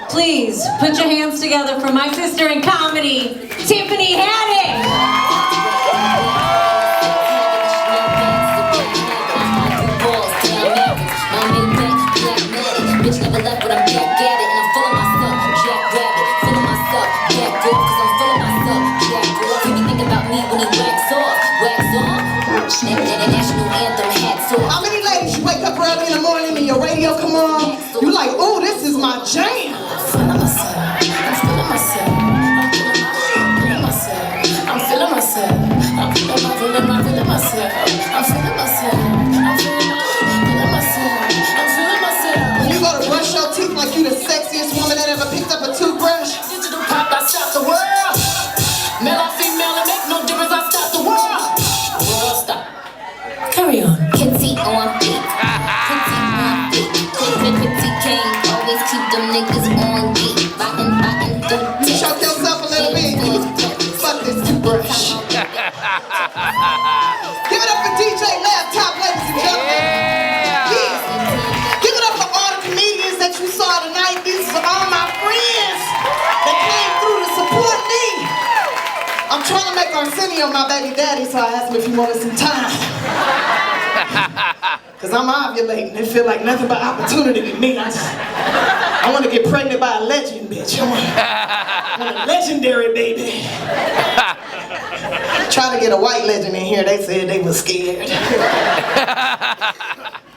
Please put your hands together for my sister in comedy, Tiffany Haddish. Bitch never left, but I'm back at it, and I'm full of myself. Jack Rabbit, full of myself. Back off, cause I'm full of myself. Jack off, he be thinking about me when he wax off. Wax on. That national anthem, hats off. How many ladies you wake up early in the morning and your radio come on? You like, oh, this is my jam. I'm feeling myself. I'm feeling myself. I'm feeling myself. I'm feeling myself. I'm feeling myself. I'm feeling myself. I'm feeling myself. Brush your teeth like you the sexiest woman that ever picked up a toothbrush. Digital pop, I stop the world. Male or female, it makes no difference, I stop the world. World stop. Carry on. Kitty on beat. Kitty on beat. Kitty king. Always keep them niggas on beat. Biting, don't you choke yourself a little bit. Fuck this toothbrush. Give it up for DJ Laptop, ladies and gentlemen. You saw tonight, these are all my friends that came through to support me. I'm trying to make Arsenio my baby daddy, so I asked him if he wanted some time. Cause I'm ovulating, it feel like nothing but opportunity to me. I want to get pregnant by a legend, bitch. I want a legendary baby. Try to get a white legend in here, they said they was scared.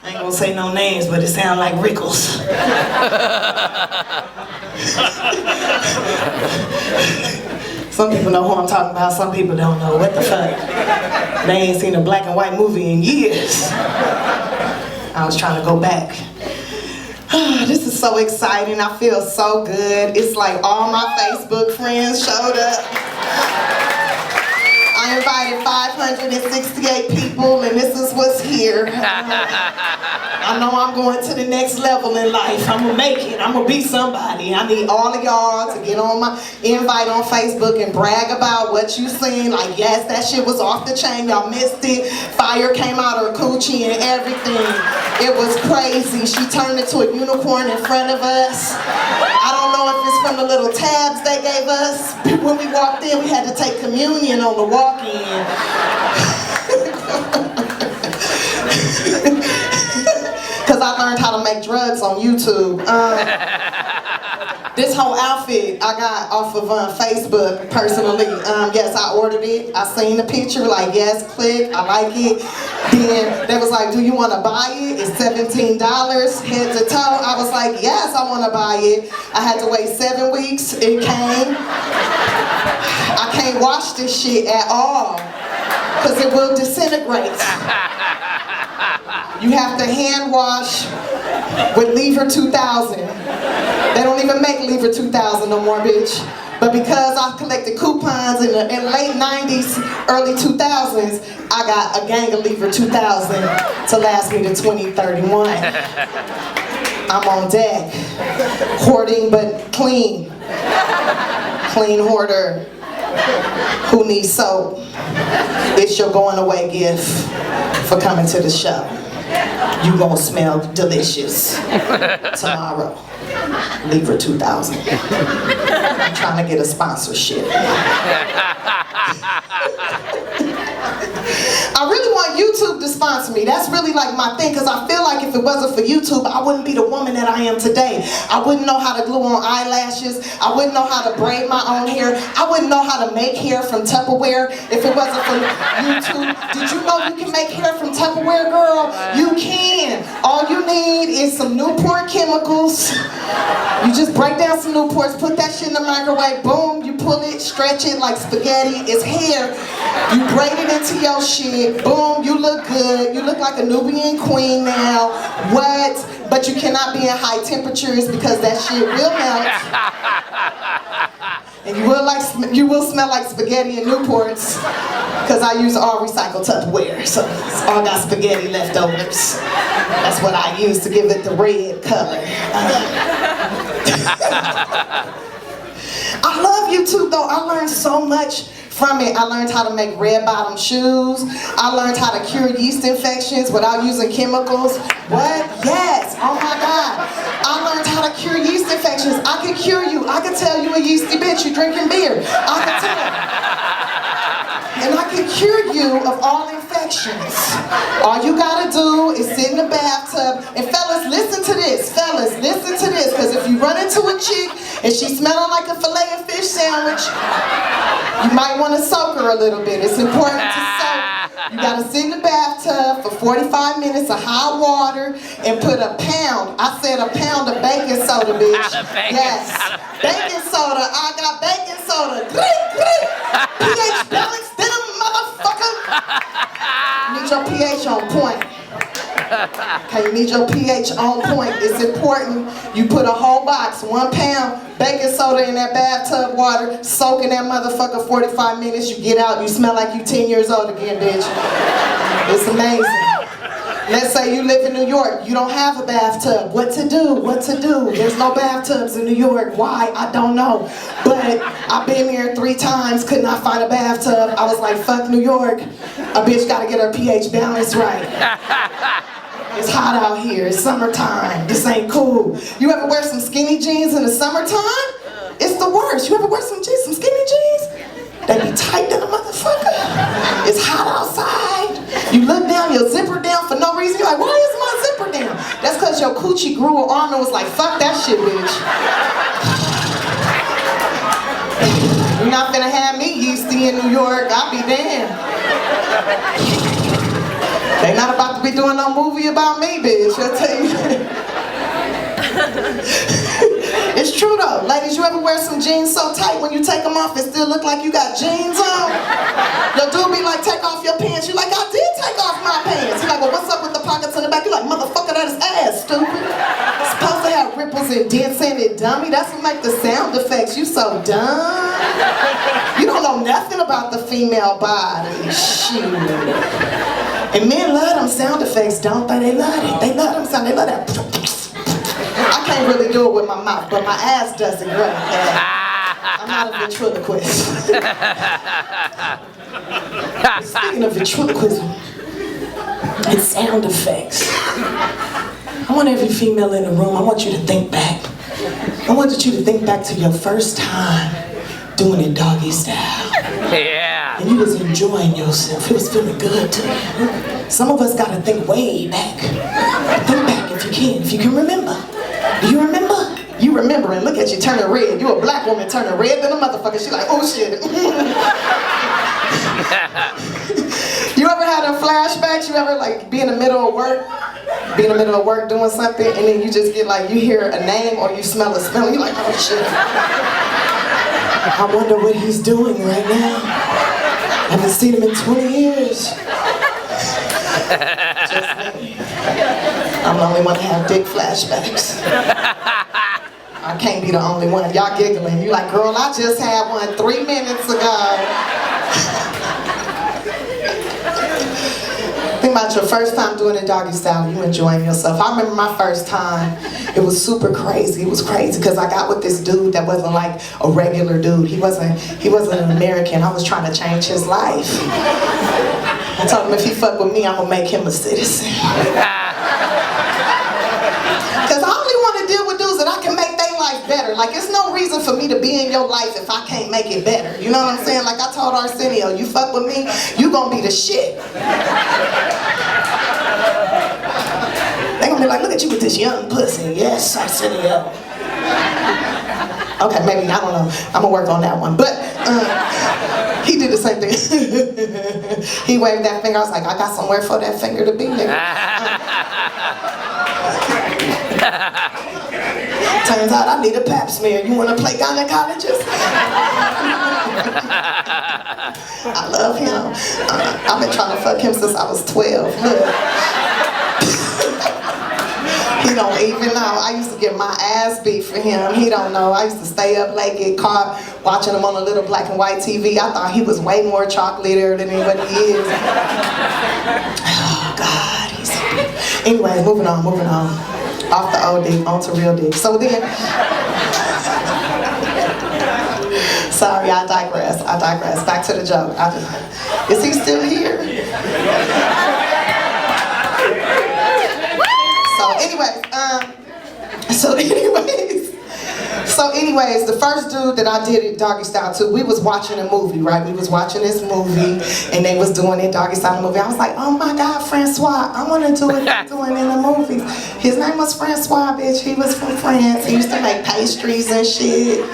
I ain't gonna say no names, but it sound like Rickles. Some people know who I'm talking about, some people don't know. What the fuck? They ain't seen a black and white movie in years. I was trying to go back. This is so exciting, I feel so good. It's like all my Facebook friends showed up. I invited 568 people, and this is what's here. I know I'm going to the next level in life. I'm gonna make it. I'm gonna be somebody. I need all of y'all to get on my invite on Facebook and brag about what you seen. Like, yes, that shit was off the chain. Y'all missed it. Fire came out of her coochie and everything. It was crazy. She turned into a unicorn in front of us. I don't know if it's from the little tabs they gave us. When we walked in, we had to take communion on the walk-in. Because I learned how to make drugs on YouTube. This whole outfit I got off of Facebook personally. Yes, I ordered it. I seen the picture, like, yes, click, I like it. Then they was like, do you want to buy it? It's $17, head to toe. I was like, yes, I want to buy it. I had to wait 7 weeks. It came. I can't wash this shit at all because it will disintegrate. You have to hand wash with Lever 2000. They don't even make Lever 2000 no more, bitch. But because I collected coupons in the late 90s, early 2000s, I got a gang of Lever 2000 to last me to 2031. I'm on deck. Hoarding but clean. Clean hoarder. Who needs soap? It's your going away gift for coming to the show. You gonna smell delicious tomorrow. Lever 2000. I'm trying to get a sponsorship. I really want YouTube to sponsor me. That's really like my thing, because I feel like if it wasn't for YouTube, I wouldn't be the woman that I am today. I wouldn't know how to glue on eyelashes. I wouldn't know how to braid my own hair. I wouldn't know how to make hair from Tupperware if it wasn't for YouTube. Did you know you can make hair from Tupperware, girl? You can. All you need is some Newport chemicals. You just break down some Newports, put that shit in the microwave, boom, you pull it, stretch it like spaghetti. It's hair. You braid it into your shit, boom, you look good. You look like a Nubian queen now. What? But you cannot be in high temperatures because that shit will melt. And you will smell like spaghetti and Newports because I use all recycled Tupperware, so it's all got spaghetti leftovers. That's what I use to give it the red color. I love YouTube though. I learned so much from it. I learned how to make red bottom shoes. I learned how to cure yeast infections without using chemicals. What? Yes. Oh my God. I learned how to cure yeast infections. I can can cure you. I can tell you a yeasty bitch, you drinking beer. I can tell. And I can cure you of all infections. All you gotta do is sit in the bathtub. And fellas, listen to this. Fellas, listen to this. Because if you run into a chick and she's smelling like a filet of fish sandwich, you might want to soak her a little bit. It's important to soak. You gotta sit in the bathtub for 45 minutes of hot water and put a pound, I said a pound of baking soda, bitch. Yes. Baking soda. I got baking soda. pH balanced in a motherfucker. You need your pH on point. Okay, you need your pH on point. It's important. You put a whole box, 1 pound baking soda in that bathtub water, soak in that motherfucker 45 minutes, you get out, you smell like you 10 years old again, bitch. It's amazing. Let's say you live in New York, you don't have a bathtub. What to do? What to do? There's no bathtubs in New York. Why? I don't know. But I've been here 3 times, could not find a bathtub. I was like, fuck New York. A bitch gotta get her pH balance right. It's hot out here, it's summertime, this ain't cool. You ever wear some skinny jeans in the summertime? It's the worst. You ever wear some skinny jeans? They be tight than a motherfucker. It's hot outside. You look down, your zipper down for no reason. You're like, why is my zipper down? That's because your coochie grew an arm and was like, fuck that shit, bitch. You're not finna have me yeasty in New York, I'll be damned. They not about to be doing no movie about me, bitch, I'll tell you. It's true though. Ladies, you ever wear some jeans so tight when you take them off it still look like you got jeans on? Your dude be like, take off your pants. You like, I did take off my pants. He like, well, what's up with the pockets in the back? You like, motherfucker, that is ass, stupid. It's supposed to have ripples and dents in it, dummy. That's what make the sound effects. You so dumb. You don't know nothing about the female body. Shit. And men love them sound effects, don't they? They love it. They love them sound. They love that. I can't really do it with my mouth, but my ass does it great. I'm not a ventriloquist. Speaking of ventriloquism and sound effects, I want every female in the room, I want you to think back. I want you to think back to your first time doing it doggy style. Yeah. And you was enjoying yourself. It was feeling good to you. Some of us gotta think way back. Think back if you can remember. Do you remember? You remember and look at you turning red. You a black woman turning red than a motherfucker. She like, oh shit. You ever had a flashbacks? You ever like be in the middle of work? Be in the middle of work doing something and then you just get like, you hear a name or you smell a smell and you're like, oh shit. I wonder what he's doing right now. I haven't seen him in 20 years. Just me. I'm the only one to have dick flashbacks. I can't be the only one. Y'all giggling. You like, girl, I just had one 3 minutes ago. Think about your first time doing it doggy style, you enjoying yourself. I remember my first time, it was super crazy. It was crazy because I got with this dude that wasn't like a regular dude. He wasn't an American. I was trying to change his life. I told him if he fuck with me, I'm gonna make him a citizen. Because I only want to deal with dudes that I can make their life better. Like, it's no reason for me to be in your life if I can't make it better. You know what I'm saying? Like I told Arsenio, you fuck with me, you gonna be the shit. They gonna be like, look at you with this young pussy. Yes, Arsenio. Okay, maybe, I don't know. I'm gonna work on that one. But he did the same thing. He waved that finger. I was like, I got somewhere for that finger to be there. Turns out I need a pap smear. You wanna play gynecologist? I love him. I've been trying to fuck him since I was 12. Look. He don't even know. I used to get my ass beat for him. He don't know. I used to stay up late, get caught watching him on a little black and white TV. I thought he was way more chocolate than what he is. Oh God, he's so good. Anyway, moving on. Off the old dick, onto real dick. So then, sorry, I digress. Back to the joke. Is he still here? So anyways, the first dude that I did it doggy style to, we was watching a movie, right? We was watching this movie and they was doing it doggy style movie. I was like, oh my God, Francois, I want to do it like doing in the movies. His name was Francois, bitch. He was from France. He used to make pastries and shit.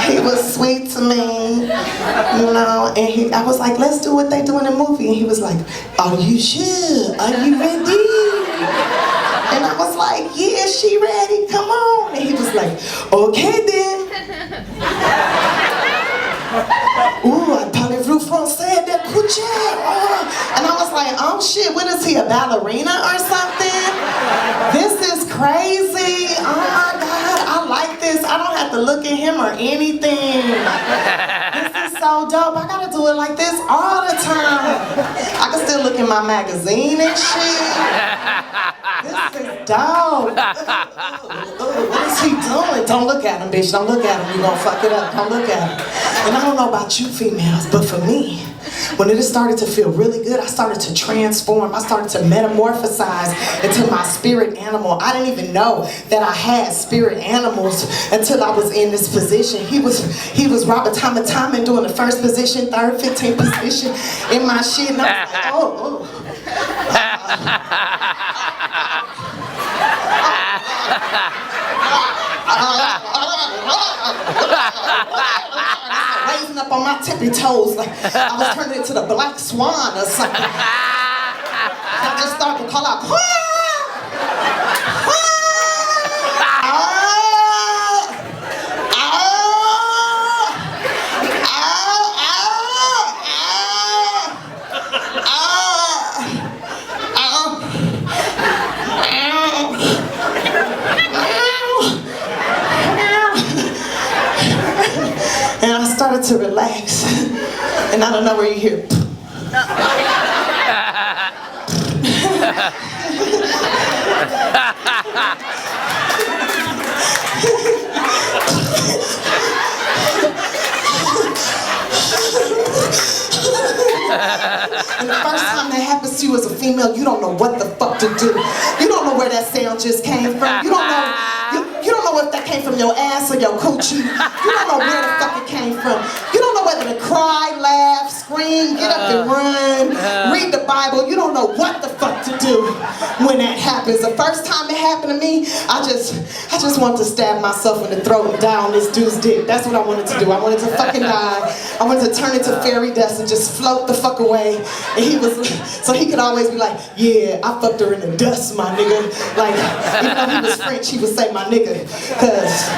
He was sweet to me, you know, and I was like, let's do what they do in the movie. And he was like, are you sure? Are you ready? And I was like, yeah, she ready, come on. And he was like, okay then. Ooh, I parlez-vous français de coucher. Oh. And I was like, oh shit, what is he, a ballerina or something? This is crazy. Oh my God, I like this. I don't have to look at him or anything. This is so dope. I gotta do it like this all the time. I can still look in my magazine and shit. This is dope. What is he doing? Don't look at him, bitch. Don't look at him. You're gonna fuck it up. Don't look at him. And I don't know about you females, but for me, when it started to feel really good, I started to transform. I started to metamorphosize into my spirit animal. I didn't even know that I had spirit animals until I was in this position. He was Robert Thomas doing the first position, third, 15th position in my shit. And I was like, oh. Raising up on my tippy toes like I was turning into the black swan or something. I just started to call out, to relax, and I don't know where you hear. And the first time that happens to you as a female, you don't know what the fuck to do. You don't know where that sound just came from. You don't know if that came from your ass or your coochie. You don't know where the fuck it came from. You don't know whether to cry, laugh, scream, get up and run, read the Bible. You don't know what the fuck to do when that happens. The first time it happened to me, I just wanted to stab myself in the throat and die on this dude's dick. That's what I wanted to do. I wanted to fucking die. I wanted to turn into fairy dust and just float the fuck away. And so he could always be like, yeah, I fucked her in the dust, my nigga. Like, even though he was French, he would say my nigga. Cause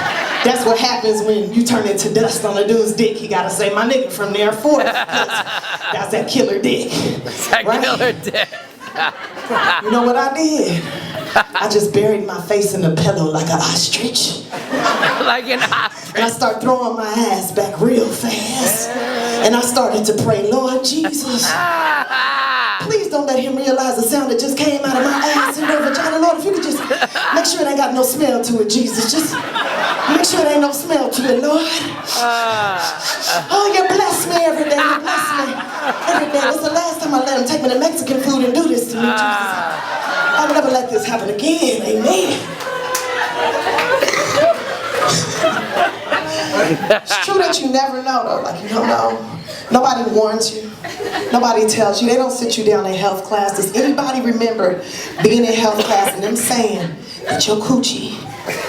that's what happens when you turn into dust on a dude's dick. He gotta say my nigga from there forth. That's that killer dick. That's that right? Killer dick. You know what I did? I just buried my face in the pillow like an ostrich. Like an ostrich. And I start throwing my ass back real fast. And I started to pray, Lord Jesus, please don't let him realize the sound that just came out of my ass and their vagina. Lord, if you could just make sure it ain't got no smell to it, Jesus. Just make sure there ain't no smell to it, Lord. Oh, you bless me every day. You bless me every day. It's the last time I let him take me to Mexican food and do this to me, Jesus. I'll never let this happen again. Amen. It's true that you never know, though. Like, you don't know. Nobody warns you. Nobody tells you. They don't sit you down in health class. Does anybody remember being in health class and them saying that your coochie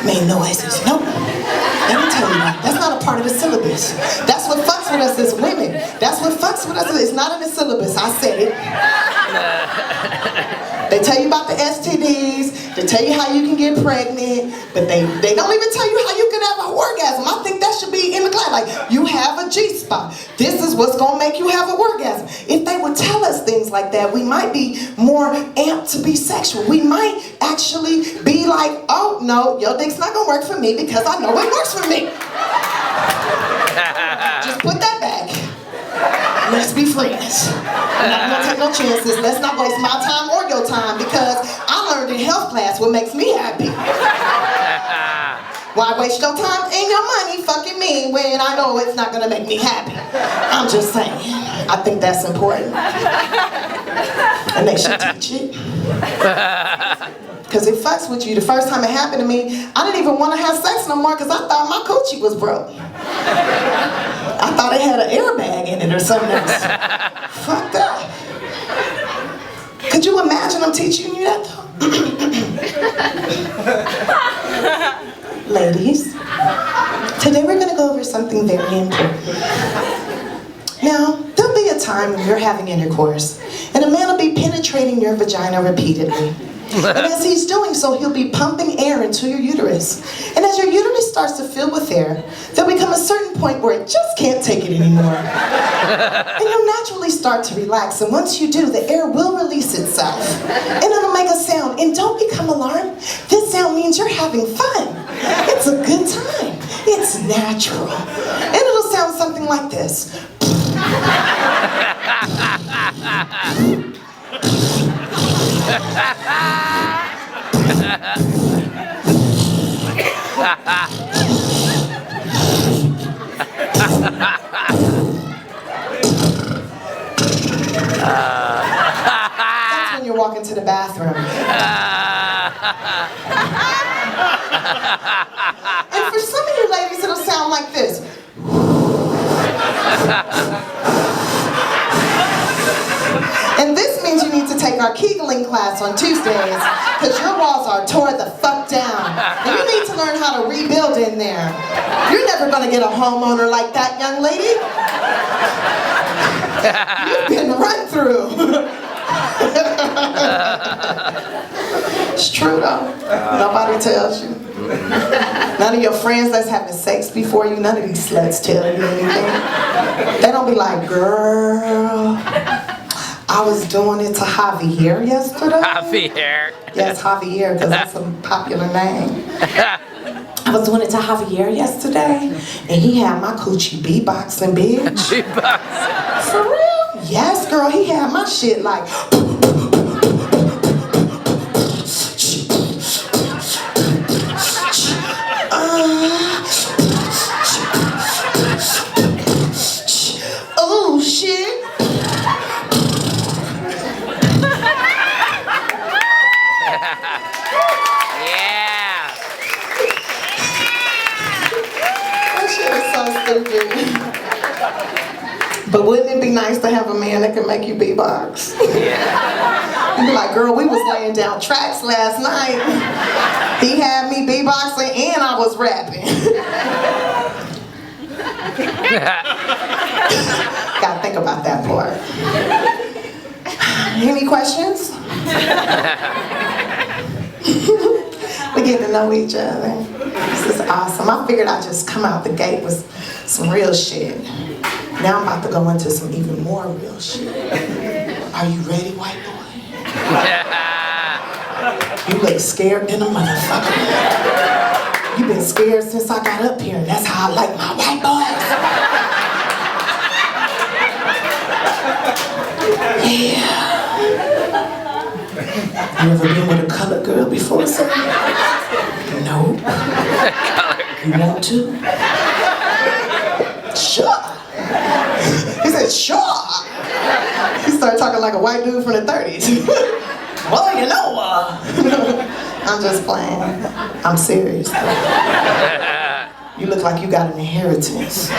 made noises? Nope. They don't tell you that. That's not a part of the syllabus. That's what fucks with us as women. That's what fucks with us. It's not in the syllabus. I said it. They tell you about the STDs, they tell you how you can get pregnant, but they don't even tell you how you can have an orgasm. I think that should be in the class. Like, you have a G-spot. This is what's gonna make you have an orgasm. If they would tell us things like that, we might be more amped to be sexual. We might actually be like, oh no, your dick's not gonna work for me because I know it works for me. Just put that back. Let's be friends. I'm not gonna take no chances. Let's not waste my time or your time because I learned in health class what makes me happy. Why waste your time and your money fucking me when I know it's not gonna make me happy? I'm just saying. I think that's important. And they should teach it. Because it fucks with you. The first time it happened to me, I didn't even want to have sex no more because I thought my coochie was broke. I thought it had an airbag in it or something else. Fucked up. Could you imagine I'm teaching you that though? Ladies, today we're going to go over something very important. Now, there'll be a time when you're having intercourse, and a man will be penetrating your vagina repeatedly. And as he's doing so, he'll be pumping air into your uterus. And as your uterus starts to fill with air, there'll become a certain point where it just can't take it anymore. And you'll naturally start to relax, and once you do, the air will release itself. And it'll make a sound. And don't become alarmed. This sound means you're having fun. It's a good time. It's natural. And it'll sound something like this. That's when you're walking to the bathroom. And for some of you ladies, it'll sound like this. And this means you need to take our Kegling class on Tuesdays because your walls are tore the fuck down. And you need to learn how to rebuild in there. You're never going to get a homeowner like that, young lady. You've been run through. It's true though. Nobody tells you. None of your friends that's having sex before you, none of these sluts tell you anything. They don't be like, girl, I was doing it to Javier yesterday. Javier. Yes, Javier, because that's a popular name. I was doing it to Javier yesterday, and he had my coochie beatboxing, bitch. Beatboxing. For real? Yes, girl, he had my shit like... oh, shit. But wouldn't it be nice to have a man that can make you beatbox? Yeah. You'd be like, girl, we was laying down tracks last night. He had me beatboxing and I was rapping. Gotta think about that part. Any questions? We get to know each other. This is awesome. I figured I'd just come out the gate with some real shit. Now I'm about to go into some even more real shit. Are you ready, white boy? You look scared than a motherfucker. You've been scared since I got up here, and that's how I like my white boys. Yeah. You ever been with a colored girl before, sir? No. You want to? Sure. He said, sure. He started talking like a white dude from the 30s. Well, you know, I'm just playing. I'm serious. You look like you got an inheritance.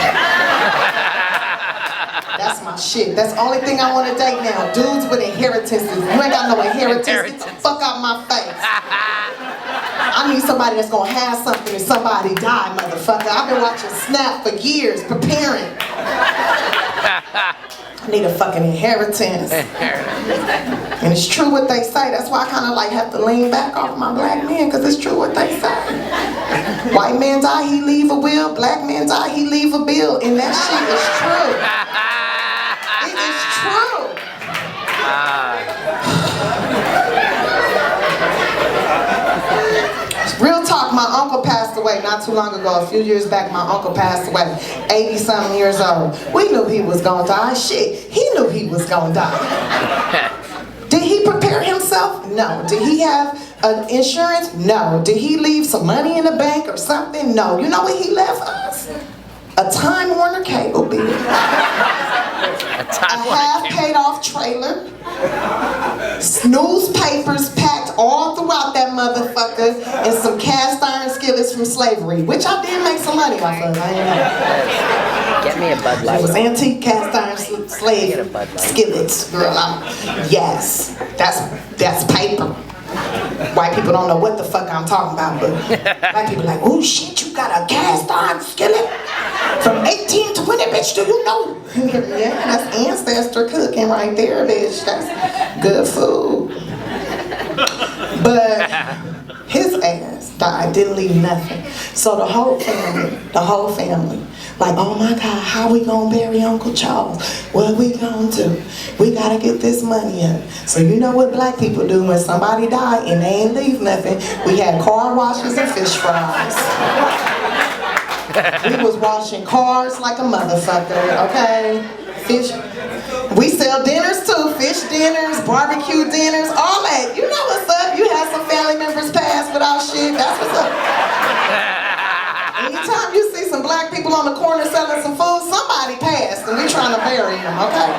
That's my shit. That's the only thing I want to date now. Dudes with inheritances. You ain't got no inheritance. Get the fuck out my face. I need somebody that's gonna have something if somebody die, motherfucker. I've been watching Snap for years, preparing. I need a fucking inheritance. And it's true what they say. That's why I kind of like have to lean back off my black men, because it's true what they say. White man die, he leave a will. Black man die, he leave a bill. And that shit is true. It is true. Real talk, my uncle passed away not too long ago. A few years back, my uncle passed away, 80-something years old. We knew he was gonna die. Shit, he knew he was gonna die. Did he prepare himself? No. Did he have insurance? No. Did he leave some money in the bank or something? No. You know what he left us? A Time Warner cable bill. A half paid off trailer. Newspapers packed all throughout that motherfucker and some cast iron skillets from slavery, which I did make some money off of. I ain't know. Get me a Bud Light. It was antique cast iron slave skillets, girl. Yes, that's paper. White people don't know what the fuck I'm talking about, but black people like, oh shit, you got a cast iron skillet from 1820, bitch, do you know? Yeah, that's ancestor cooking right there, bitch. That's good food. But his ass died, didn't leave nothing. So the whole family, like, oh my God, how we gonna bury Uncle Charles? What we gonna do? We gotta get this money in. So you know what black people do when somebody die and they ain't leave nothing? We had car washes and fish fries. We was washing cars like a motherfucker, okay? Fish. We sell dinners too, fish dinners, barbecue dinners, all that. You know what's up. You had some family members pass without shit. That's what's up. Anytime you see some black people on the corner selling some food, somebody passed and we trying to bury him, okay?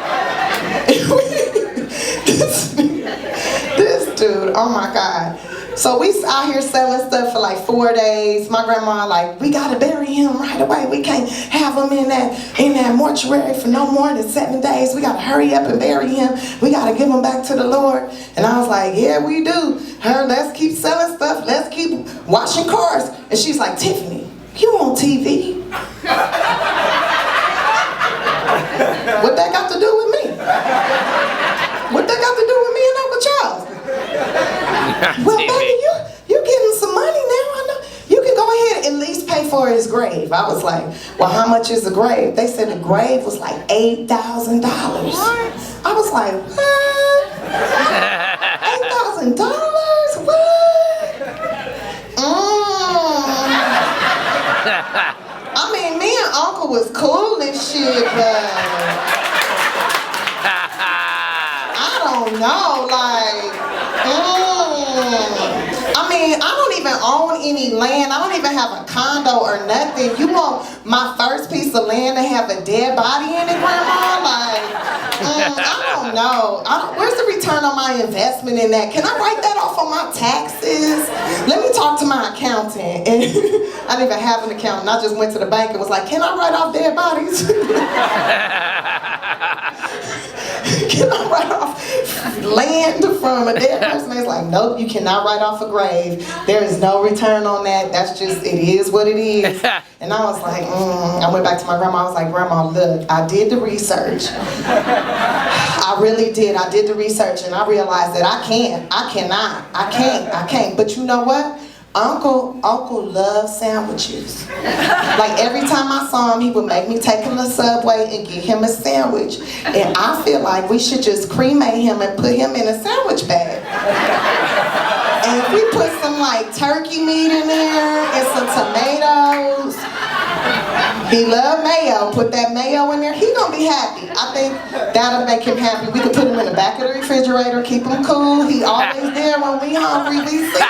This dude, oh my God. So we out here selling stuff for like 4 days. My grandma like, we gotta bury him right away. We can't have him in that mortuary for no more than 7 days. We gotta hurry up and bury him. We gotta give him back to the Lord. And I was like, yeah, we do. Let's keep selling stuff. Let's keep washing cars. And she's like, Tiffany, you on TV? What that got to do with me? What that got to do with me and Uncle Charles? Well, baby, you getting some money now. I know. You can go ahead and at least pay for his grave. I was like, well, how much is the grave? They said the grave was like $8,000. I was like, what? $8,000? What? I mean, me and Uncle was cool and shit, but I don't know, like, I mean, I don't even own any land. I don't even have a condo or nothing. You want my first piece of land to have a dead body in it, Grandma? Like, I don't know. Where's the return on my investment in that? Can I write that off on my taxes? Let me talk to my accountant. And I didn't even have an accountant. I just went to the bank and was like, can I write off dead bodies? Can I write off land from a dead person? It's like, nope, you cannot write off a grave. There is no return on that. That's just, it is what it is. And I was like, I went back to my grandma. I was like, Grandma, look, I did the research. I really did. I did the research and I realized that I can't. But you know what? Uncle loves sandwiches. Like every time I saw him, he would make me take him to Subway and get him a sandwich. And I feel like we should just cremate him and put him in a sandwich bag. And if we put some like turkey meat in there and some tomatoes. He loved mayo. Put that mayo in there. He gonna be happy. I think that'll make him happy. We could put him in the back of the refrigerator, keep him cool. He always there when we hungry. We see him.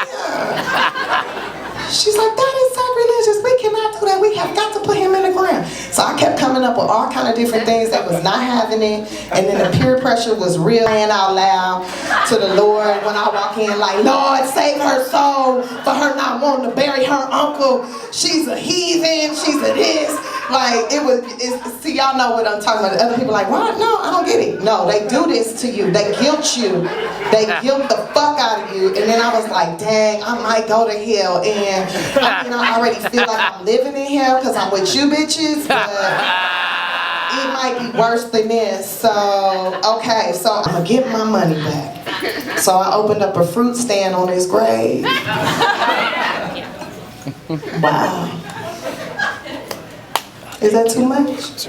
She's like, that is sacrilegious. We cannot do that. We have got to put him in the ground. So I kept coming up with all kind of different things that was not having it. And then the peer pressure was real, saying out loud to the Lord when I walk in like, Lord, save her soul for her not wanting to bury her uncle. She's a heathen. She's a this. Like, see, y'all know what I'm talking about. Other people are like, what? No, I don't get it. No, they do this to you. They guilt you. They guilt the fuck out of you. And then I was like, dang, I might go to hell. And I already feel like I'm living in hell because I'm with you bitches. But it might be worse than this. So, okay, so I'm going to get my money back. So I opened up a fruit stand on his grave. Wow. Is that too much?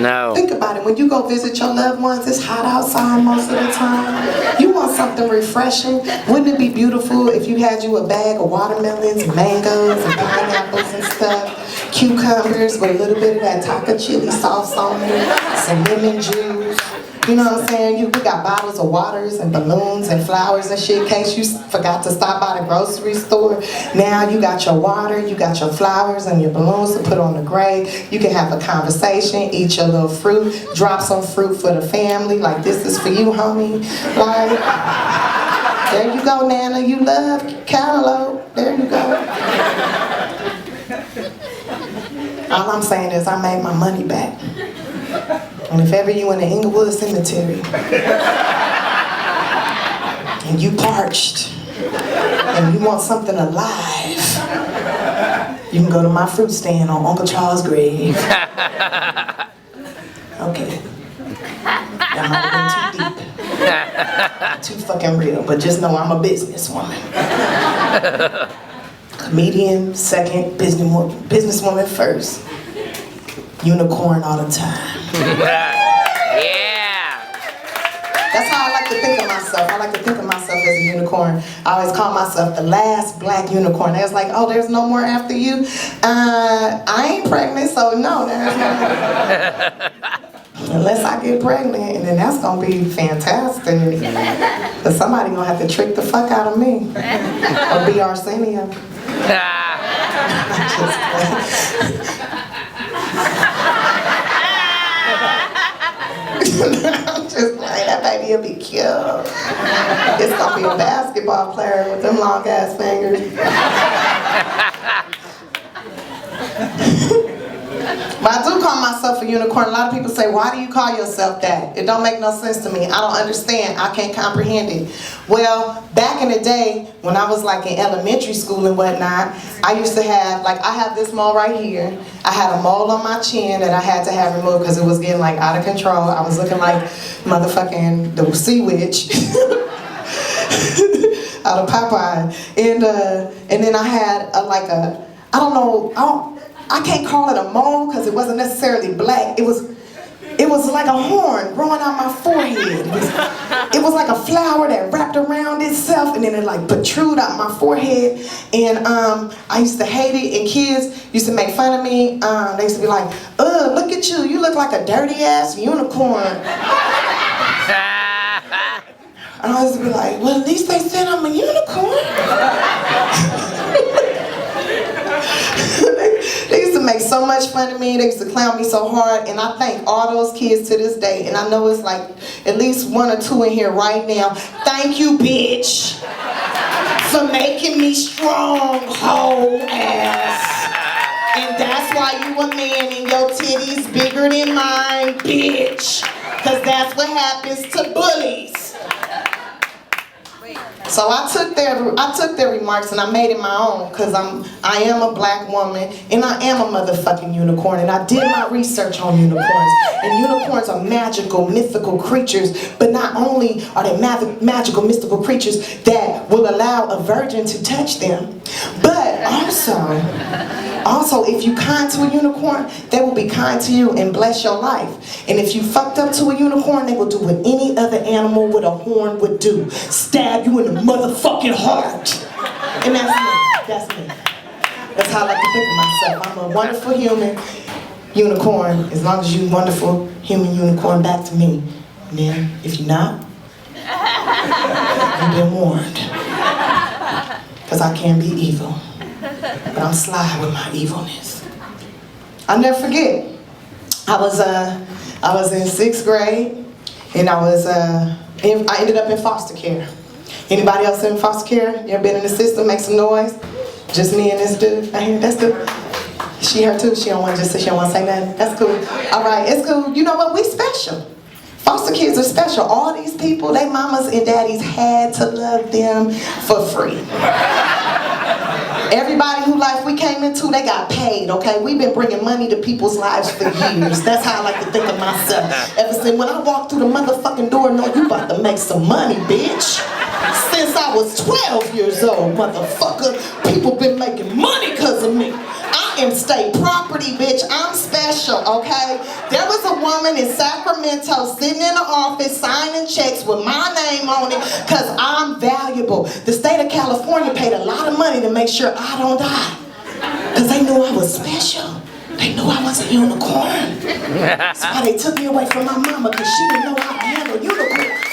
No. Think about it. When you go visit your loved ones, it's hot outside most of the time. You want something refreshing. Wouldn't it be beautiful if you had you a bag of watermelons and mangoes and pineapples and stuff, cucumbers with a little bit of that taco chili sauce on it, some lemon juice. You know what I'm saying? We got bottles of waters and balloons and flowers and shit in case you forgot to stop by the grocery store. Now you got your water, you got your flowers and your balloons to put on the grave. You can have a conversation, eat your little fruit, drop some fruit for the family. Like, this is for you, homie. Like, There you go, Nana. You love cantaloupe. There you go. All I'm saying is I made my money back. And if ever you in the Inglewood Cemetery and you parched and you want something alive, you can go to my fruit stand on Uncle Charles' grave. Okay. That might have been too deep. Too fucking real, but just know I'm a businesswoman. Comedian second, businesswoman first. Unicorn all the time. Yeah. That's how I like to think of myself. I like to think of myself as a unicorn. I always call myself the last black unicorn. They was like, oh, there's no more after you? I ain't pregnant, so no, there's no. Unless I get pregnant, and then that's gonna be fantastic. Cause somebody gonna have to trick the fuck out of me. Or be Arsenio. I'm just like, that baby will be cute. It's gonna be a basketball player with them long ass fingers. But I do call myself a unicorn. A lot of people say, why do you call yourself that? It don't make no sense to me. I don't understand. I can't comprehend it. Well, back in the day, when I was like in elementary school and whatnot, I used to have, like I have this mole right here. I had a mole on my chin that I had to have removed because it was getting like out of control. I was looking like motherfucking the sea witch. Out of Popeye. And then I had I can't call it a mole because it wasn't necessarily black. It was like a horn growing out my forehead. It was like a flower that wrapped around itself and then it like protrude out my forehead. And I used to hate it, and kids used to make fun of me. They used to be like, ugh, look at you. You look like a dirty ass unicorn. And I used to be like, well, at least they said I'm a unicorn. They used to make so much fun of me. They used to clown me so hard. And I thank all those kids to this day. And I know it's like at least one or two in here right now. Thank you, bitch, for making me strong, whole ass. And that's why you a man and your titties bigger than mine, bitch. Because that's what happens to bullies. So I took their remarks and I made it my own, because I am a black woman and I am a motherfucking unicorn, and I did my research on unicorns. And unicorns are magical, mythical creatures, but not only are they magical, mystical creatures that will allow a virgin to touch them, but also if you kind to a unicorn, they will be kind to you and bless your life. And if you fucked up to a unicorn, they will do what any other animal with a horn would do. Stab you in the motherfucking heart. And that's me. That's how I like to think of myself. I'm a wonderful human unicorn, as long as you're a wonderful human unicorn back to me. And then, if you're not, you've been warned. Because I can be evil. But I'm sly with my evilness. I'll never forget. I was in 6th grade, and I ended up in foster care. Anybody else in foster care? You ever been in the system? Make some noise. Just me and this dude right here. That's good. She her too. She don't want to say nothing. That's cool. All right, it's cool. You know what? We special. Foster kids are special. All these people, their mamas and daddies had to love them for free. Everybody whose life we came into, they got paid, okay? We've been bringing money to people's lives for years. That's how I like to think of myself. Ever since when I walked through the motherfucking door, no, you about to make some money, bitch. Since I was 12 years old, motherfucker, people been making money because of me. I am state property, bitch. I'm special, okay? There was a woman in Sacramento sitting in the office signing checks with my name on it because I'm valuable. The state of California paid a lot of money to make sure I don't die, because they knew I was special. They knew I was a unicorn. That's why they took me away from my mama, because she didn't know how to handle unicorns.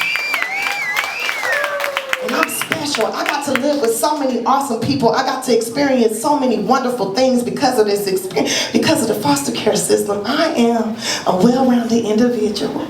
And I'm special. I got to live with so many awesome people. I got to experience so many wonderful things because of this experience, because of the foster care system. I am a well-rounded individual.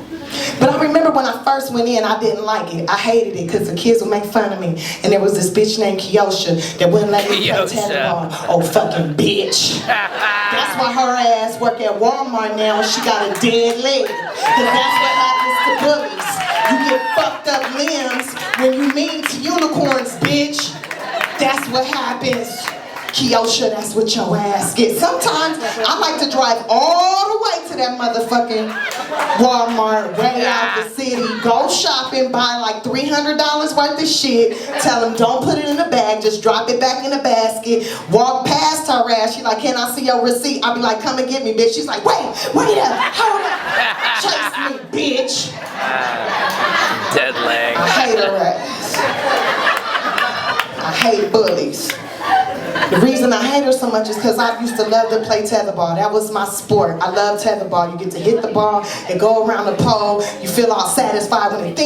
But I remember when I first went in, I didn't like it. I hated it because the kids would make fun of me. And there was this bitch named Kiosha that wouldn't let me play tetherball. Oh, fucking bitch. That's why her ass work at Walmart now and she got a dead leg. Because that's what happens to bullies. You get fucked up limbs when you mean to unicorns, bitch. That's what happens. Kiosha, that's what your ass gets. Sometimes I like to drive all the way to that motherfucking Walmart, way out the city, go shopping, buy like $300 worth of shit, tell them don't put it in a bag, just drop it back in the basket, walk past her ass, she like, can I see your receipt? I'll be like, come and get me, bitch. She's like, wait up, hold up, chase me, bitch. Dead leg. I hate her ass. I hate bullies. The reason I hate her so much is because I used to love to play tetherball. That was my sport. I love tetherball. You get to hit the ball and go around the pole. You feel all satisfied when it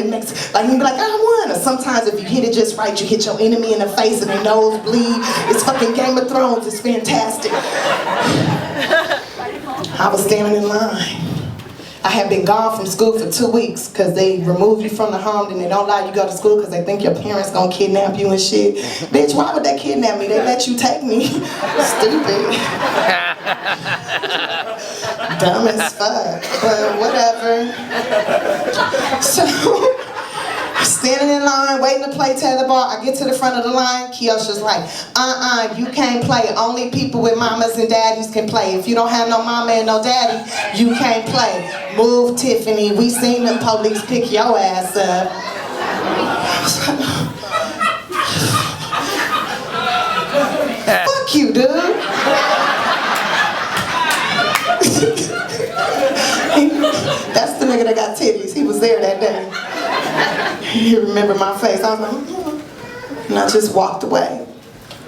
makes, like, you be like, I won. Or sometimes if you hit it just right, you hit your enemy in the face and their nose bleed. It's fucking Game of Thrones. It's fantastic. I was standing in line. I had been gone from school for 2 weeks because they removed you from the home and they don't allow you to go to school because they think your parents gonna kidnap you and shit. Bitch, why would they kidnap me? They let you take me. Stupid. Dumb as fuck, but whatever. So, standing in line, waiting to play tetherball. I get to the front of the line. Kiosha's like, you can't play. Only people with mamas and daddies can play. If you don't have no mama and no daddy, you can't play. Move, Tiffany. We seen them police pick your ass up. Fuck you, dude. That's the nigga that got titties. He was there that day. He remembered my face. I was like, and I just walked away.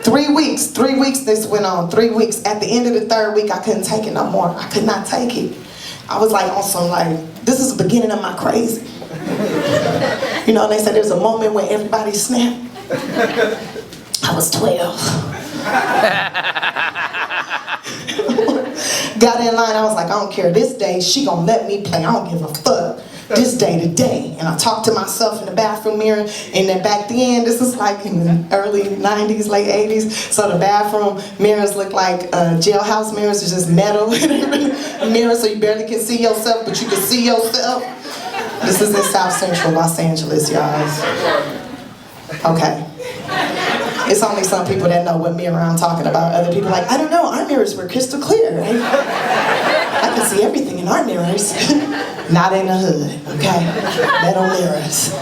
3 weeks this went on. 3 weeks. At the end of the 3rd week, I couldn't take it no more. I could not take it. I was like on some like, this is the beginning of my crazy. You know, they said there's a moment when everybody snapped. I was 12. Got in line, I was like, I don't care. This day, she gonna let me play. I don't give a fuck. This day to day. And I talked to myself in the bathroom mirror. And then back then, this is like in the early 90s, late 80s. So the bathroom mirrors look like jailhouse mirrors. It's just metal mirrors so you barely can see yourself, but you can see yourself. This is in South Central Los Angeles, y'all. Okay. It's only some people that know what mirror I'm talking about. Other people are like, I don't know, our mirrors were crystal clear. Right? I can see everything in our mirrors. Not in the hood, okay? Metal mirrors.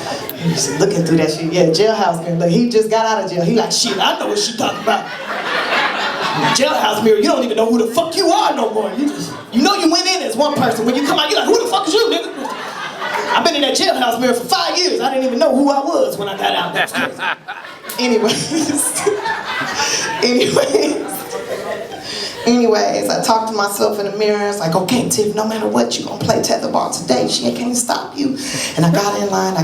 He's looking through that shit. Yeah, jailhouse mirror. Look, he just got out of jail. He like, shit, I know what she talking about. Jailhouse mirror, you don't even know who the fuck you are no more. You know you went in as one person. When you come out, you're like, who the fuck is you, nigga? I've been in that jailhouse mirror for 5 years. I didn't even know who I was when I got out. That's crazy. Anyways, I talked to myself in the mirror. It's like, okay, Tiff, no matter what, you gonna play tetherball today. She can't stop you. And I got in line.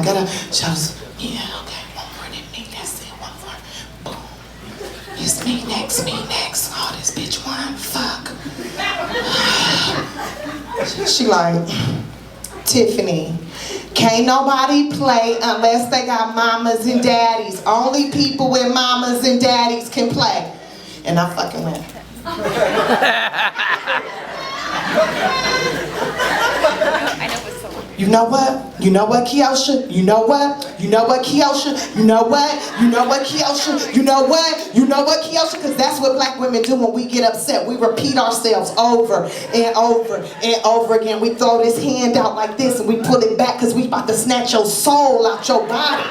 She was, yeah, okay, one more than me. That's it, one more. Boom. It's me next, me next. Oh, this bitch won. Fuck. She like, Tiffany, can't nobody play unless they got mamas and daddies. Only people with mamas and daddies can play. And I fucking went. You know what? You know what, Kiosha? You know what? You know what, Kiosha? You know what? You know what, Kiosha? You know what? You know what, Kiosha? Because that's what black women do when we get upset. We repeat ourselves over and over and over again. We throw this hand out like this and we pull it back because we about to snatch your soul out your body.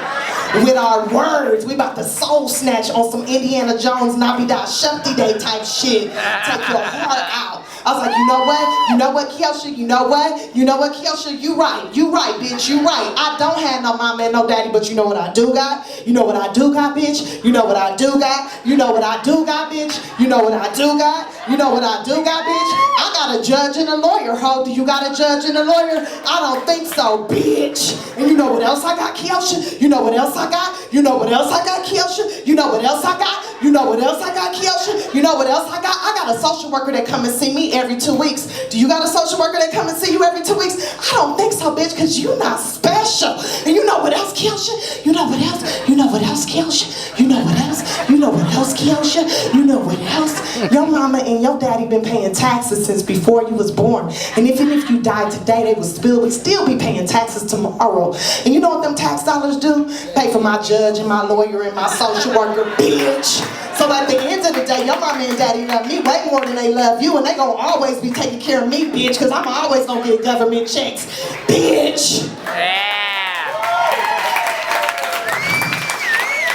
With our words, we about to soul snatch on some Indiana Jones Nabida Shakti Day type shit. Take your heart out. I was like, you know what? You know what, Kiosha? You know what? You know what, Kiosha? You right, bitch, you right. I don't have no mama and no daddy, but you know what I do got? You know what I do got, bitch? You know what I do got? You know what I do got, bitch? You know what I do got? You know what I do got, bitch? I got a judge and a lawyer, ho. Do you got a judge and a lawyer? I don't think so, bitch. And you know what else I got, Kiosha? You know what else I got? You know what else I got, Kiosha? You know what else I got? You know what else I got, Kiosha? You know what else I got? I got a social worker that come and see me every 2 weeks. Do you got a social worker that come and see you every 2 weeks? I don't think so, bitch, because you're not special. And you know what else, Kiosha? You know what else? You know what else, Kiosha? You know what else? You know what else, Kiosha? You know what else? Your mama and your daddy been paying taxes since before you was born. And even if you died today, they would still be paying taxes tomorrow. And you know what them tax dollars do? Pay for my judge and my lawyer and my social worker, bitch. So at the end of the day, your mama and daddy love me way more than they love you, and they gonna always be taking care of me, bitch, because I'm always gonna get government checks, bitch. Yeah.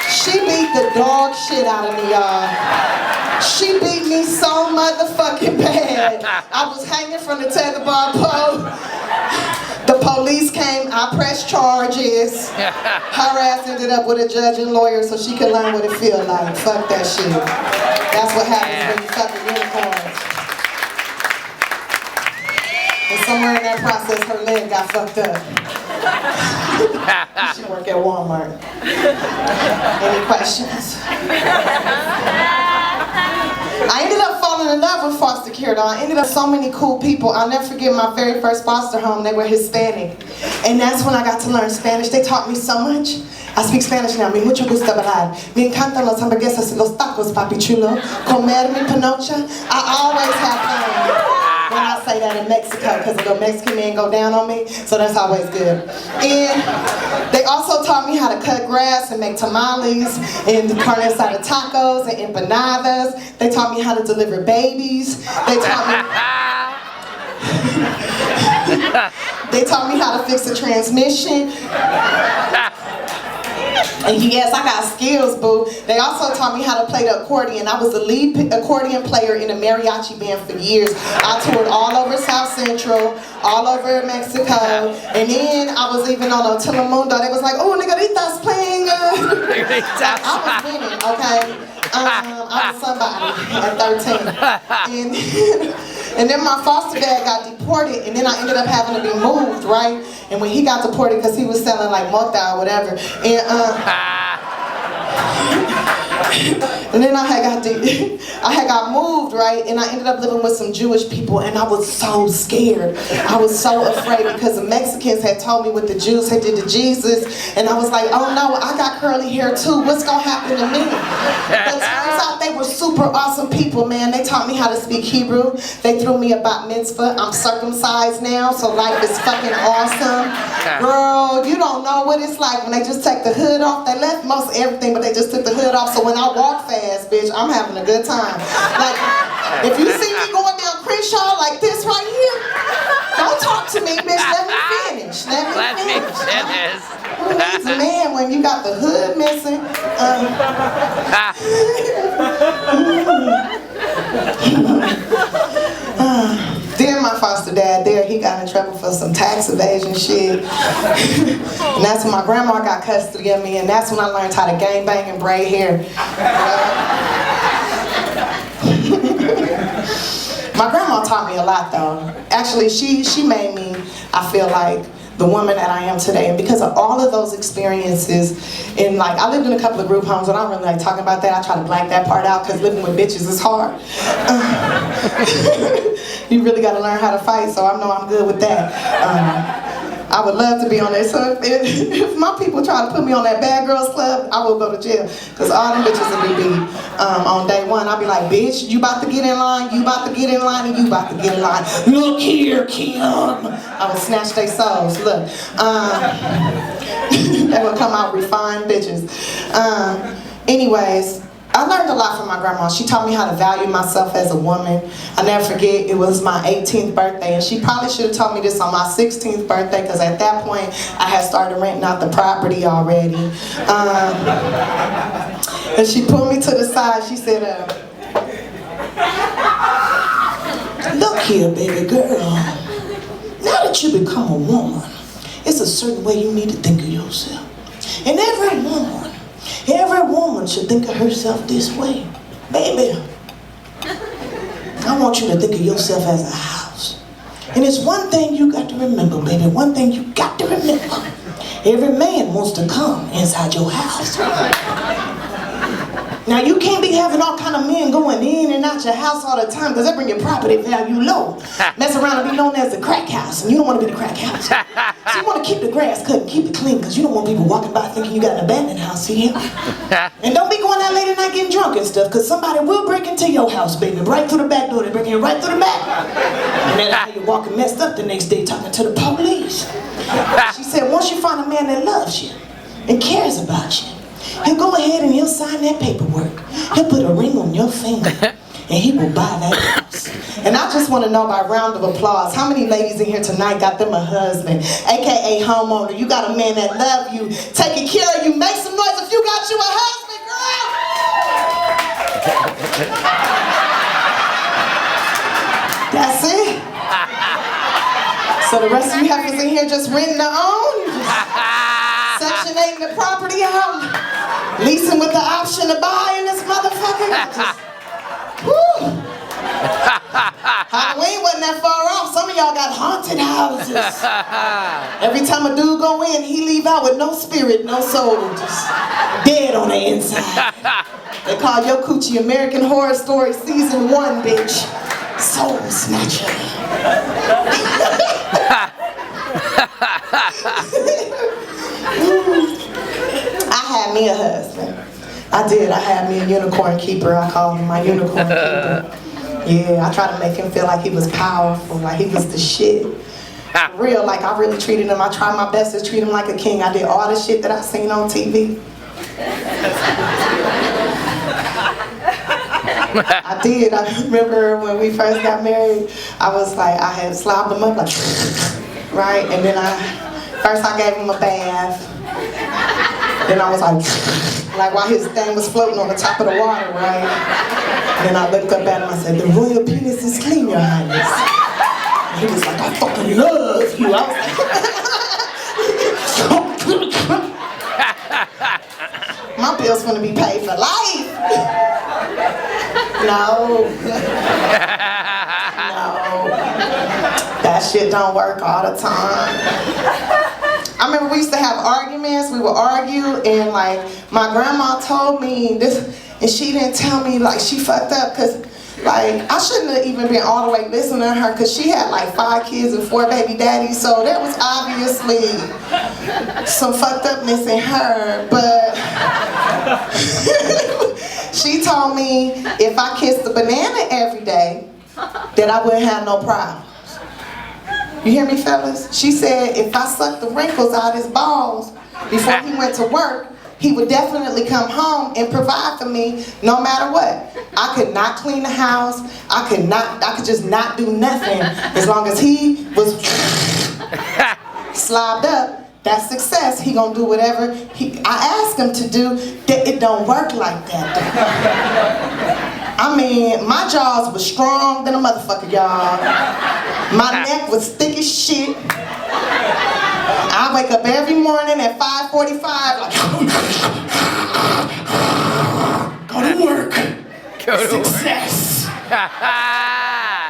She beat the dog shit out of me, y'all. She beat me so motherfucking bad. I was hanging from the tetherball pole. The police came, I pressed charges. Her ass ended up with a judge and lawyer so she could learn what it feels like. Fuck that shit. That's what happens when you fuck with unicorns. And somewhere in that process, her leg got fucked up. She work at Walmart. Any questions? I ended up falling in love with foster care, though. I ended up so many cool people. I'll never forget my very first foster home. They were Hispanic. And that's when I got to learn Spanish. They taught me so much. I speak Spanish now. Mi mucho gusto hablar. Me encantan las hamburguesas y los tacos, papi chulo. Comer mi panocha. I always have fun when I say that in Mexico, because the Mexican men go down on me, so that's always good. And they also taught me how to cut grass and make tamales and carne asada tacos and empanadas. They taught me how to deliver babies. They taught me how to fix a transmission. And yes, I got skills, boo. They also taught me how to play the accordion. I was the lead accordion player in a mariachi band for years. I toured all over South Central, all over Mexico, and then I was even on Telemundo. They was like, oh, Negrita's playing. I was winning, okay? I was somebody at 13. And then my foster dad got deported, and then I ended up having to be moved, right? And when he got deported, because he was selling like mota or whatever, and then I had got moved, right? And I ended up living with some Jewish people, and I was so scared. I was so afraid because the Mexicans had told me what the Jews had did to Jesus, and I was like, oh no, I got curly hair too. What's gonna happen to me? But turns out they were super awesome people, man. They taught me how to speak Hebrew. They threw me a bat mitzvah. I'm circumcised now, so life is fucking awesome. Girl, you don't know what it's like when they just take the hood off. They left most everything, but they just took the hood off. So when I walk fast, bitch, I'm having a good time. Like, if you see me going down Crenshaw like this right here, don't talk to me, bitch. Let me finish. Let me finish. Who needs a man when you got the hood missing? Then my foster dad he got in trouble for some tax evasion shit. And that's when my grandma got custody of me, and that's when I learned how to gangbang and braid hair. My grandma taught me a lot, though. Actually, she made me, I feel like, the woman that I am today. And because of all of those experiences, and like, I lived in a couple of group homes, and I don't really like talking about that. I try to black that part out because living with bitches is hard. You really got to learn how to fight, so I know I'm good with that. I would love to be on there. So if my people try to put me on that bad girls club, I will go to jail. Because all them bitches will be beat on day one. I'll be like, bitch, you about to get in line, you about to get in line, and you about to get in line. Look here, Kim. I will snatch their souls. Look. They will come out refined bitches. Anyways, I learned a lot from my grandma. She taught me how to value myself as a woman. I never forget, it was my 18th birthday, and she probably should have told me this on my 16th birthday, because at that point, I had started renting out the property already. And she pulled me to the side. She said, look here, baby girl. Now that you become a woman, it's a certain way you need to think of yourself. And every woman should think of herself this way. Baby, I want you to think of yourself as a house. And it's one thing you got to remember, baby. One thing you got to remember. Every man wants to come inside your house. Now you can't be having all kind of men going in and out your house all the time because that bring your property value low. Mess around and be known as the crack house, and you don't want to be the crack house. So you want to keep the grass cut and keep it clean because you don't want people walking by thinking you got an abandoned house here. And don't be going out late at night getting drunk and stuff because somebody will break into your house, baby. Right through the back door. They break in right through the back. And then how you walking messed up the next day talking to the police. She said once you find a man that loves you and cares about you, he'll go ahead and he'll sign that paperwork. He'll put a ring on your finger and he will buy that house. And I just want to know by round of applause, how many ladies in here tonight got them a husband, aka homeowner? You got a man that love you, taking care of you. Make some noise if you got you a husband, girl. That's it. So the rest of you heifers in here just renting their own? Section 8 the property out, leasing with the option to buy in this motherfucker. Woo. Halloween wasn't that far off. Some of y'all got haunted houses. Every time a dude go in, he leave out with no spirit, no soul, just dead on the inside. They call your coochie American Horror Story Season 1, bitch. Soul Snatcher. I had me a husband. I did. I had me a unicorn keeper. I called him my unicorn keeper. Yeah, I tried to make him feel like he was powerful, like he was the shit. For real, like I really treated him. I tried my best to treat him like a king. I did all the shit that I seen on TV. I did. I remember when we first got married, I was like, I had slobbed him up like, right? And then first I gave him a bath. Then I was like while his thing was floating on the top of the water, right? And then I looked up at him, I said, the royal penis is clean, your highness. And he was like, I fucking love you. I was like, my bill's gonna be paid for life. No. No. That shit don't work all the time. I remember we used to have arguments, we would argue, and like my grandma told me this, and she didn't tell me like she fucked up, because like I shouldn't have even been all the way listening to her, because she had like 5 kids and 4 baby daddies, so there was obviously some fucked upness in her, but she told me if I kissed a banana every day, that I wouldn't have no problem. You hear me, fellas? She said if I sucked the wrinkles out his balls before he went to work, he would definitely come home and provide for me no matter what. I could not clean the house. I could just not do nothing as long as he was slobbed up. That's success. He gonna do whatever I asked him to do. It don't work like that. I mean, my jaws was strong than a motherfucker, y'all. My neck was thick as shit. I wake up every morning at 5:45 like, go to work. Go to Success.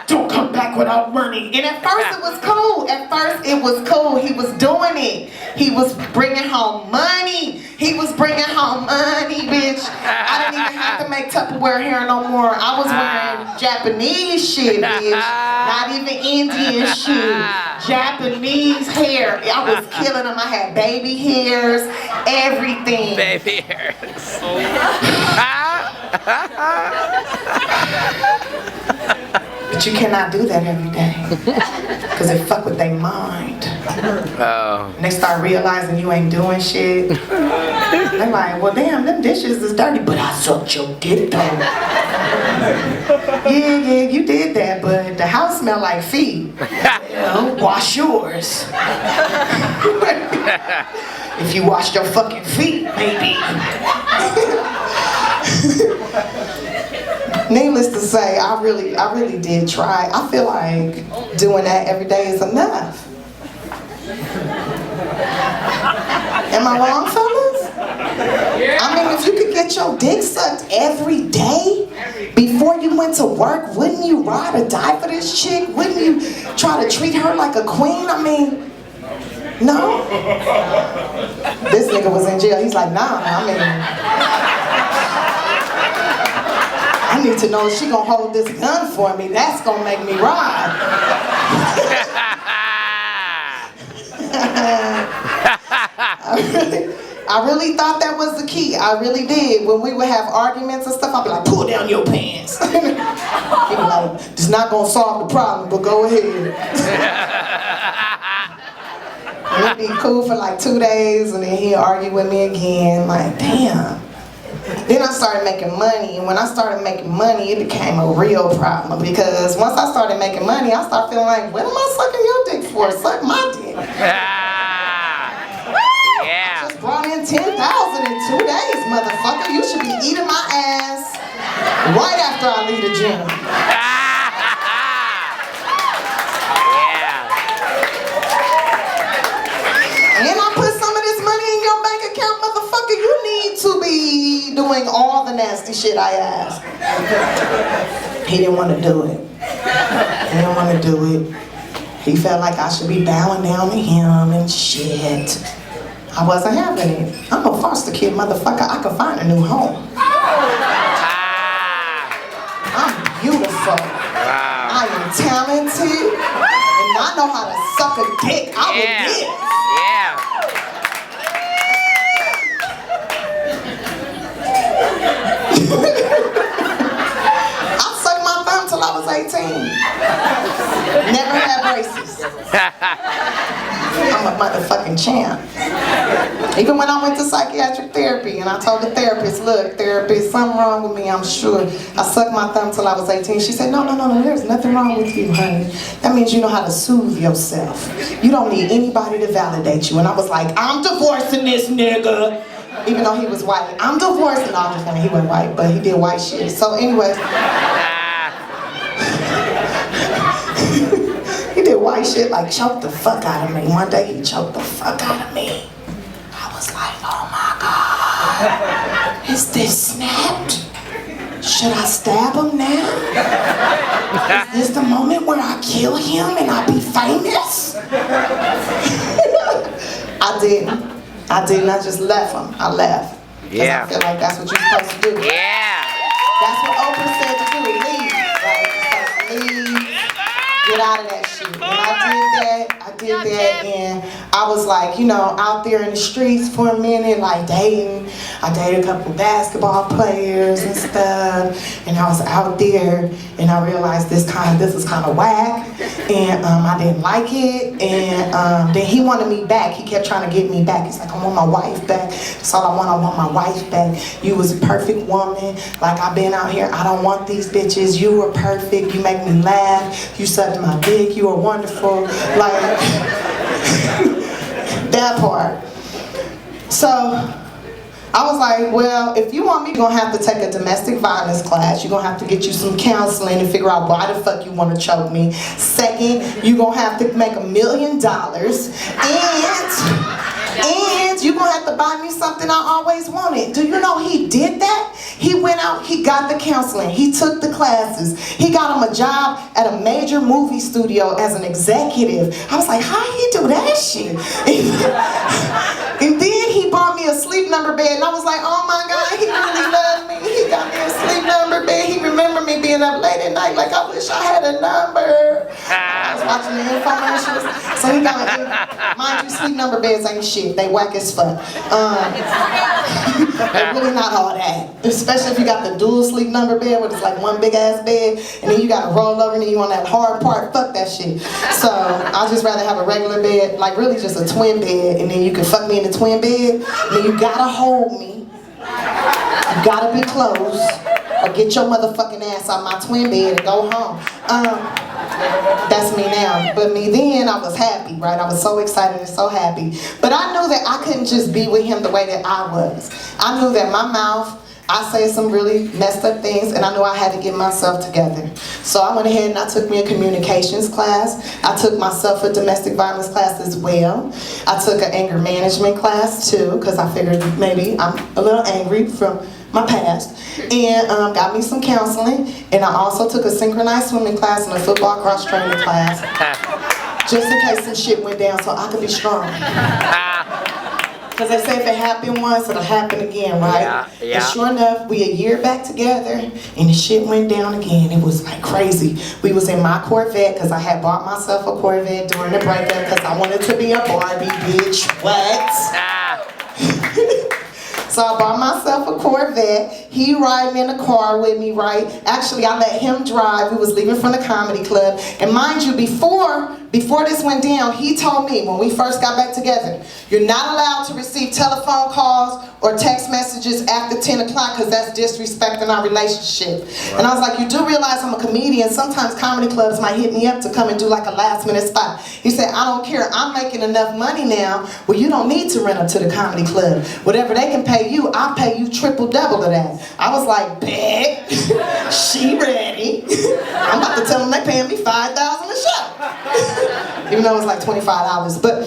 Don't come back without money. And at first it was cool. At first it was cool. He was doing it. He was bringing home money. He was bringing home money, bitch. I didn't even have to make Tupperware hair no more. I was wearing Japanese shit, bitch. Not even Indian shit. Japanese hair. I was killing them. I had baby hairs, everything. baby hairs. But you cannot do that every day. Because it fuck with their mind. Oh. And they start realizing you ain't doing shit. They're like, well damn, them dishes is dirty, but I sucked your dick though. Yeah, you did that, but the house smell like feet. Well, wash yours. If you washed your fucking feet, maybe. Needless to say, I really did try. I feel like doing that every day is enough. Am I wrong, fellas? I mean, if you could get your dick sucked every day before you went to work, wouldn't you ride or die for this chick? Wouldn't you try to treat her like a queen? I mean, no? This nigga was in jail. He's like, nah, I mean... I need to know if she gonna hold this gun for me. That's gonna make me ride. I really thought that was the key. I really did. When we would have arguments and stuff, I'd be like, pull down your pants. He'd be like, it's not gonna solve the problem, but go ahead. We'd be cool for like 2 days, and then he'd argue with me again. Like, damn. Then I started making money, and when I started making money, it became a real problem, because once I started making money, I started feeling like, what am I sucking your dick for? Suck my dick. Yeah. I just brought in 10,000 in 2 days, motherfucker. You should be eating my ass right after I leave the gym. And I put some of this money in your bank account, motherfucker. You need to be doing all the nasty shit I asked. He didn't want to do it. He didn't want to do it. He felt like I should be bowing down to him and shit. I wasn't having it. I'm a foster kid, motherfucker. I can find a new home. I'm beautiful. I am talented. And I know how to suck a dick. I will live. Yeah. I sucked my thumb till I was 18. Never had braces. I'm a motherfucking champ. Even when I went to psychiatric therapy and I told the therapist, look, therapist, something wrong with me, I'm sure. I sucked my thumb till I was 18. She said, no, there's nothing wrong with you, honey. That means you know how to soothe yourself. You don't need anybody to validate you. And I was like, I'm divorcing this nigga. Even though he was white. I'm divorcing. No, I'm just kidding. He wasn't white, but he did white shit. So anyways. He did white shit, like choke the fuck out of me. One day he choked the fuck out of me. I was like, oh my God. Is this snapped? Should I stab him now? Is this the moment where I kill him and I be famous? I didn't. I just left him. I left. Yeah. I feel like that's what you're supposed to do. Yeah. That's what Oprah said to do. Leave. Like, you're supposed to leave. Get out of that shit. And I did that, and I was like, you know, out there in the streets for a minute, like dating. I dated a couple basketball players and stuff, and I was out there, and I realized this is kind of whack, and I didn't like it, and then he wanted me back. He kept trying to get me back. He's like, I want my wife back. That's all I want my wife back. You was a perfect woman. Like, I've been out here, I don't want these bitches. You were perfect. You make me laugh. You sucked my dick. You were wonderful. Like, that part. So I was like, well, if you want me, you're gonna have to take a domestic violence class. You're gonna have to get you some counseling and figure out why the fuck you wanna choke me. Second, you're gonna have to make $1 million. And you're gonna have to buy me something I always wanted. Do you know he did that? He went out, he got the counseling, he took the classes, he got him a job at a major movie studio as an executive. I was like, how he do that shit? And then he bought me a sleep number bed, and I was like, oh my God, he really loved me. He got me a sleep number bed. He remembered me being up late at night, like I wish I had a number. I was watching the infomercials. So he got me, mind you, sleep number beds ain't shit. They whack as fuck. They're really not all that. Especially if you got the dual sleep number bed, where it's like one big ass bed, and then you got to roll over and then you on that hard part. Fuck that shit. So I'd just rather have a regular bed, like really just a twin bed, and then you can fuck me in the twin bed, and then you gotta hold me. You gotta be close, or get your motherfucking ass out my twin bed and go home. That's me now. But me then, I was happy, right? I was so excited and so happy. But I knew that I couldn't just be with him the way that I was. I knew that my mouth, I say some really messed up things, and I knew I had to get myself together. So I went ahead and I took me a communications class. I took myself a domestic violence class as well. I took an anger management class too, because I figured maybe I'm a little angry from my past. And got me some counseling. And I also took a synchronized swimming class and a football cross training class. Just in case some shit went down so I could be strong. Because they say if it happened once, it'll happen again, right? Yeah. And sure enough, we a year back together, and the shit went down again. It was like crazy. We was in my Corvette, because I had bought myself a Corvette during the breakup, because I wanted to be a Barbie, bitch. What? So I bought myself a Corvette. He riding in the car with me, right? Actually, I let him drive. We was leaving from the comedy club. And mind you, before this went down, he told me when we first got back together, you're not allowed to receive telephone calls or text messages after 10 o'clock because that's disrespecting our relationship. And I was like, you do realize I'm a comedian. Sometimes comedy clubs might hit me up to come and do like a last minute spot. He said, I don't care. I'm making enough money now where you don't need to rent up to the comedy club. Whatever they can pay you, I'll pay you triple double of that. I was like, bet. She ready. I'm about to tell them they paying me $5,000 a show. Even though it was like $25. But,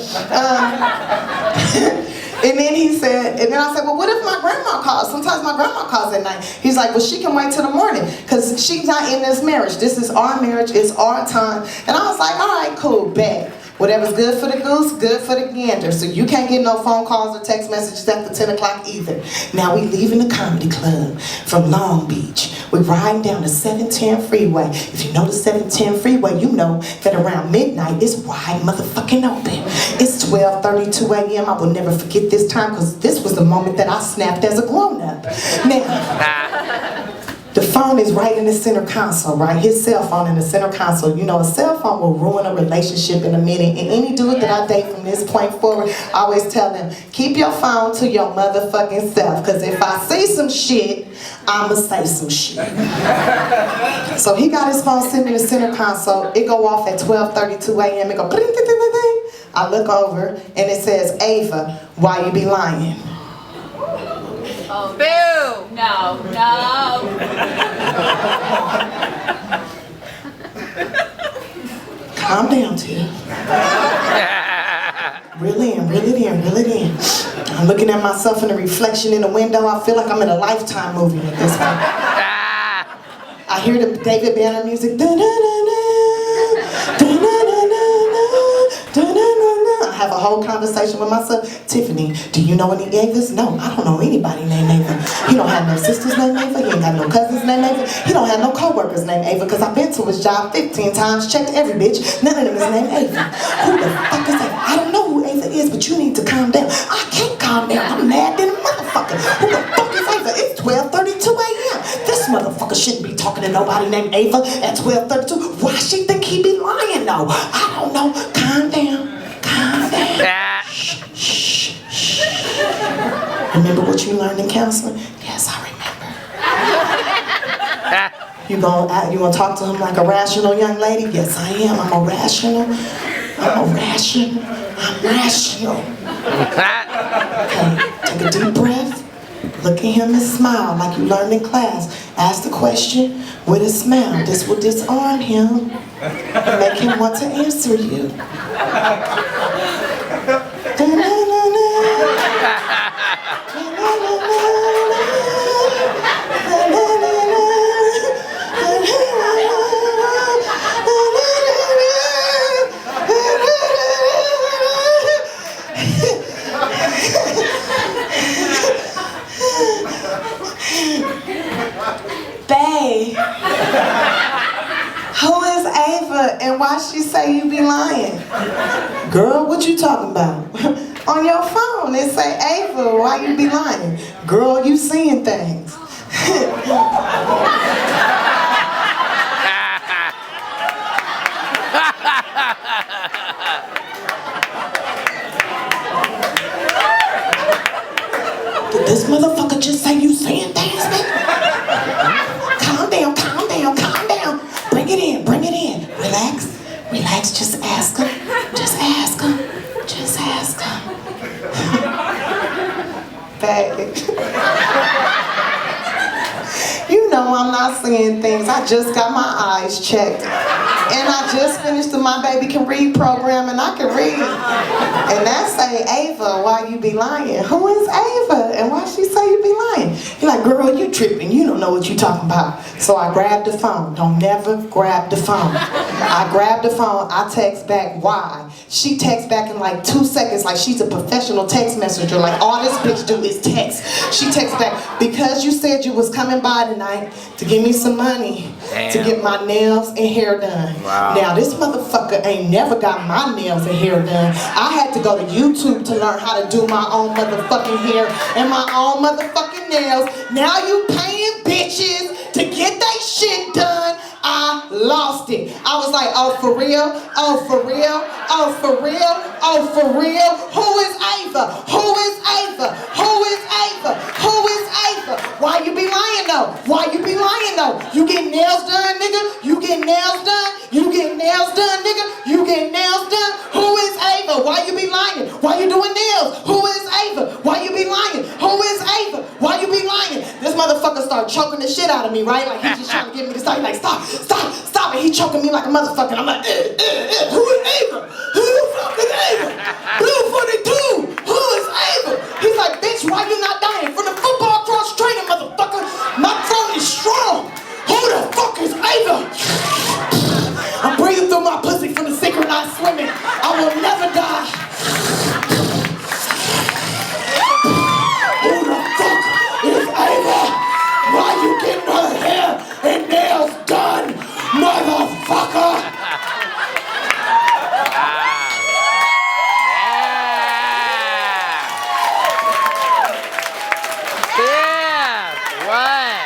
and then I said, well, what if my grandma calls? Sometimes my grandma calls at night. He's like, well, she can wait till the morning because she's not in this marriage. This is our marriage, it's our time. And I was like, all right, cool, bet. Whatever's good for the goose, good for the gander. So you can't get no phone calls or text messages after 10 o'clock either. Now we leaving the comedy club from Long Beach. We're riding down the 710 freeway. If you know the 710 freeway, you know that around midnight it's wide motherfucking open. It's 12:32 a.m. I will never forget this time because this was the moment that I snapped as a grown-up. Now, the phone is right in the center console, right? His cell phone in the center console. You know, a cell phone will ruin a relationship in a minute. And any dude that I date from this point forward, I always tell them, keep your phone to your motherfucking self. Because if I see some shit, I'ma say some shit. So he got his phone sitting in the center console. It go off at 12:32 a.m. It go, ding, ding, ding, ding, ding. I look over and it says, Ava, why you be lying? Oh, boo! No. Calm down, Tiff. Reel it in. I'm looking at myself in the reflection in the window. I feel like I'm in a Lifetime movie at this point. I hear the David Banner music. I have a whole conversation with myself. Tiffany, do you know any Avas? No, I don't know anybody named Ava. He don't have no sisters named Ava. He ain't got no cousins named Ava. He don't have no co-workers named Ava because I've been to his job 15 times, checked every bitch. None of them is named Ava. Who the fuck is Ava? I don't know who Ava is, but you need to calm down. I can't calm down. I'm mad than a motherfucker. Who the fuck is Ava? It's 12:32 a.m. This motherfucker shouldn't be talking to nobody named Ava at 12:32. Why she think he be lying though? I don't know. Calm down. Shh. Remember what you learned in counseling? Yes, I remember. You gonna talk to him like a rational young lady? Yes, I am. I'm rational. Okay, take a deep breath. Look at him and smile like you learned in class. Ask the question with a smile. This will disarm him and make him want to answer you. Babe, who is Ava and why she say you be lying? Girl, what you talking about? On your phone, it say Ava, why you be lying? Girl, you seeing things. Did this motherfucker just say you seeing things, man? Calm down. Bring it in. Relax, just ask him. Babe. You know I'm not y'all seeing things. I just got my eyes checked. And I just finished the My Baby Can Read program, and I can read. And that say, Ava, why you be lying? Who is Ava? And why she say you be lying? He like, girl, you tripping. You don't know what you talking about. So I grabbed the phone. Don't never grab the phone. I grabbed the phone. I text back, why? She texts back in like 2 seconds like she's a professional text messenger. Like all this bitch do is text. She texts back, because you said you was coming by tonight to give me some money to get my nails and hair done. Wow. Now this motherfucker ain't never got my nails and hair done. I had to go to YouTube to learn how to do my own motherfucking hair and my own motherfucking nails. Now you paying bitches to get they shit done. I lost it. I was like, oh for real? Oh for real? Oh for real? Oh for real? Who is Ava? Who is Ava? Who is Ava? Who is Ava? Why you be lying though? Why you be lying though? You get nails done, nigga? You get nails done? You get nails done, nigga? You get nails done? Who is Ava? Why you be lying? Why you doing nails? Who is Ava? Why you be lying? Who is Ava? Why you be lying? This motherfucker start choking the shit out of me, right? Like he's just trying to get me to stop. He's like, stop, stop, stop it. He choking me like a motherfucker. I'm like, who is Ava? Who the fuck is Ava? Blue 42. Who is Ava? He's like, bitch, why you not dying? From the football cross training, motherfucker. My throat is strong. Who the fuck is Ava? I'm breathing through my pussy from the synchronized swimming. I will never die. Who the fuck is Ava? Why you getting her hair and nails done, motherfucker?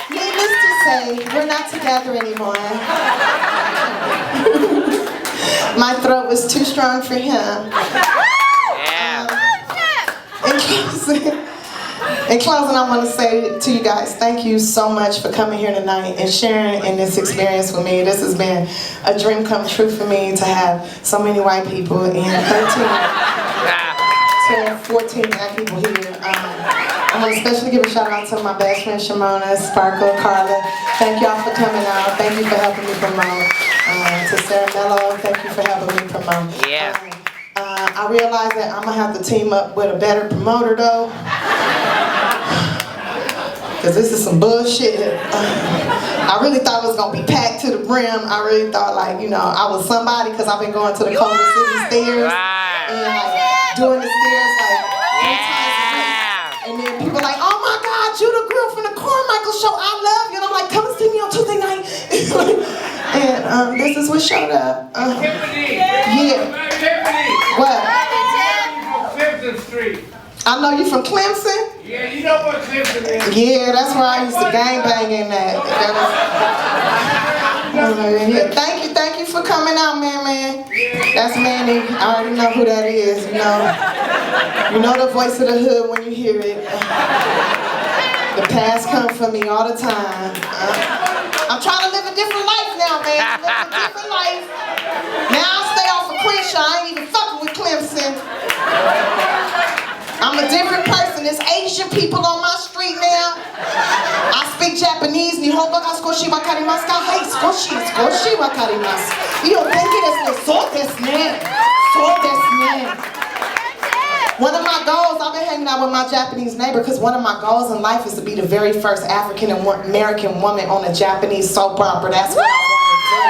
Needless to say, we're not together anymore. My throat was too strong for him. In closing, I want to say to you guys, thank you so much for coming here tonight and sharing in this experience with me. This has been a dream come true for me to have so many white people and 13 to 14 black people here. I want to especially give a shout out to my best friend Shimona, Sparkle, Carla. Thank y'all for coming out. Thank you for helping me promote. To Sarah Mello, thank you for helping me promote. Yeah. I realize that I'm going to have to team up with a better promoter though. Because this is some bullshit. I really thought it was going to be packed to the brim. I really thought like, you know, I was somebody because I've been going to the Culver City stairs. And like doing the stairs like 3 times a week. And then people like, oh my God, you the girl from the Carmichael show. I love you. And I'm like, come and see me on Tuesday night. And this is what showed up. Tiffany. Yeah. Tiffany. What? From Clemson Street. I know you from Clemson? Yeah, you know what Clemson is. Yeah, that's where I used to gangbang in that. Yeah. Thank you for coming out, man. That's Manny. I already know who that is, you know the voice of the hood when you hear it. The past come for me all the time. I'm trying to live a different life now, man. Live a different life. Now I stay off of Crenshaw. I ain't even fucking with Clemson. I'm a different person. There's Asian people on my street now. I speak Japanese. Nihongo ga skoshi wakarimasu ka? Hey, skoshi wakarimasu. Iyo tenki desu ne. So desu ne. So desu ne. One of my goals, I've been hanging out with my Japanese neighbor because one of my goals in life is to be the very first African American woman on a Japanese soap opera. That's what I want to do.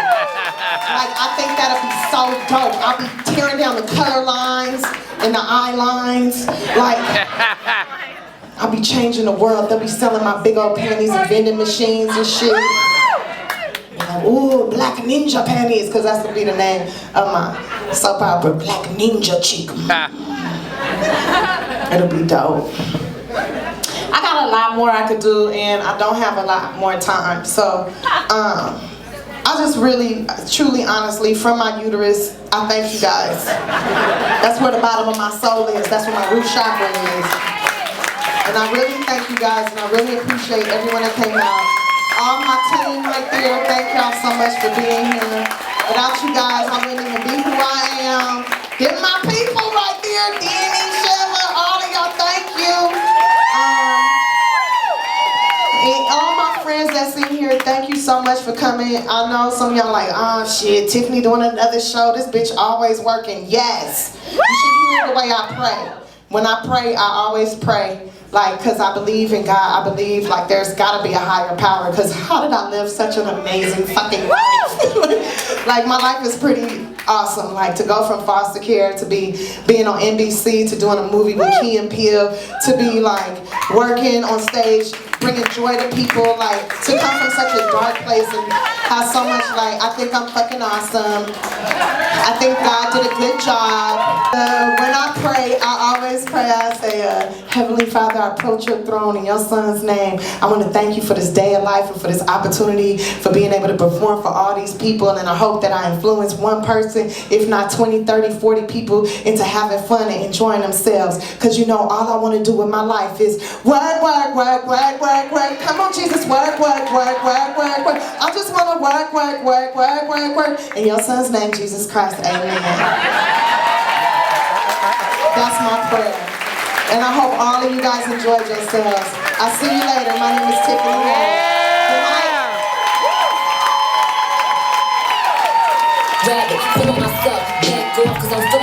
Like, I think that'll be so dope. I'll be tearing down the color lines and the eye lines. Like, I'll be changing the world. They'll be selling my big old panties and vending machines and shit. Like, ooh, Black Ninja panties, because that's gonna be the name of my soap opera, Black Ninja Chick. It'll be dope. I got a lot more I could do, and I don't have a lot more time. So, I just really, truly, honestly, from my uterus, I thank you guys. That's where the bottom of my soul is. That's where my root chakra is. And I really thank you guys, and I really appreciate everyone that came out. All my team right there, thank y'all so much for being here. Without you guys, I wouldn't even be who I am. Get my people right there, Danny, Sheva, all of y'all, thank you. And all my friends that's in here, thank you so moment. I know some of y'all like, oh shit, Tiffany doing another show. This bitch always working. Yes. You should hear the way I pray. When I pray, I always pray. Like, because I believe in God. I believe, like, there's got to be a higher power. Because how did I live such an amazing fucking life? Like, my life is pretty awesome. Like, to go from foster care to being on NBC, to doing a movie with Key and Peele, to be, like, working on stage, bringing joy to people. Like, to come from such a dark place and have so much, like, I think I'm fucking awesome. I think God did a good job. When I pray, I always pray. I say, Heavenly Father, I approach your throne in your son's name. I want to thank you for this day of life and for this opportunity for being able to perform for all these people. And I hope that I influence one person, if not 20, 30, 40 people into having fun and enjoying themselves. Because you know, all I want to do with my life is work, work, work, work, work, work. Come on, Jesus, work, work, work, work, work, work. I just want to work, work, work, work, work, work. In your son's name, Jesus Christ, amen. That's my prayer. And I hope all of you guys enjoyed yourselves. I'll see you later. My name is Tiffany. Rabbit, feeling myself, back off, cause I'm feeling